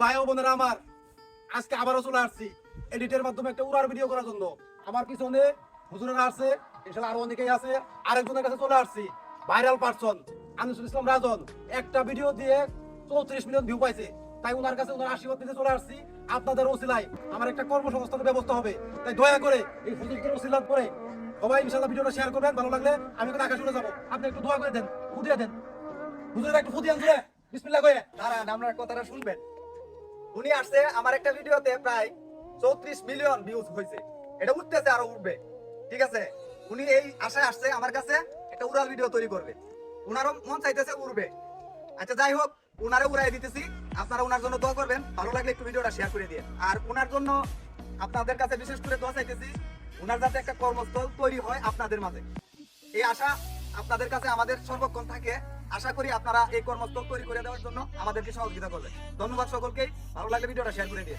ভাই ও বোনেরা আমার, আজকে আবারও চলে আসছি এডিটের মাধ্যমে একটা উড়ার ভিডিও করার জন্য। আমার পিছনে হুজুরেরা আছে, ইনশাআল্লাহ আরো অনেকেই আছে। আরেকজনের কাছে চলে আসছি, ভাইরাল পারসন আনিসুল ইসলাম রাজন। একটা ভিডিও দিয়ে 34 মিলিয়ন ভিউ পাইছে। তাই ওনার কাছে ওনার আশীর্বাদ নিতে চলে আসছি। আপনাদের ওসিলায় আমার একটা কর্মসংস্থানের ব্যবস্থা হবে, তাই দয়া করে এই হুজুরদের ওসিলাত করে সবাই ইনশাআল্লাহ ভিডিওটা শেয়ার করবেন। ভালো লাগলে আমি কিন্তু আকাশে উড়ে যাবো, আপনি একটু দোয়া করে দেন, ফুদিয়ে দেন। হুজুরেরা একটু ফুদিয়ে আনছে, বিসমিল্লাহ করে দাঁড়ান, আপনার কথাটা শুনবেন। উনি আসছে আমার একটা ভিডিওতে প্রায় 34 মিলিয়ন ভিউজ হয়েছে। এটা উঠতেছে, আরো উঠবে। ঠিক আছে, উনি এই আশায় আসছে আমার কাছে একটা উড়াল ভিডিও তৈরি করবে। উনারও মন চাইতেছে উড়বে। আচ্ছা যাই হোক, উনারে উড়াই দিতেছি। আপনারা উনার জন্য দোয়া করবেন, ভালো লাগলে একটু ভিডিওটা শেয়ার করে দিয়ে। আর উনার জন্য আপনাদের কাছে বিশেষ করে দোয়া চাইতেছি, উনার যাতে একটা কর্মস্থল তৈরি হয় আপনাদের মাঝে। এই আশা আপনাদের কাছে আমাদের সর্বক্ষণ থাকে। আশা করি আপনারা এই কর্মস্থল তৈরি করে দেওয়ার জন্য আমাদেরকে সহযোগিতা করবেন। ধন্যবাদ সকলকেই, ভালো লাগলে ভিডিওটা শেয়ার করে দিয়ে।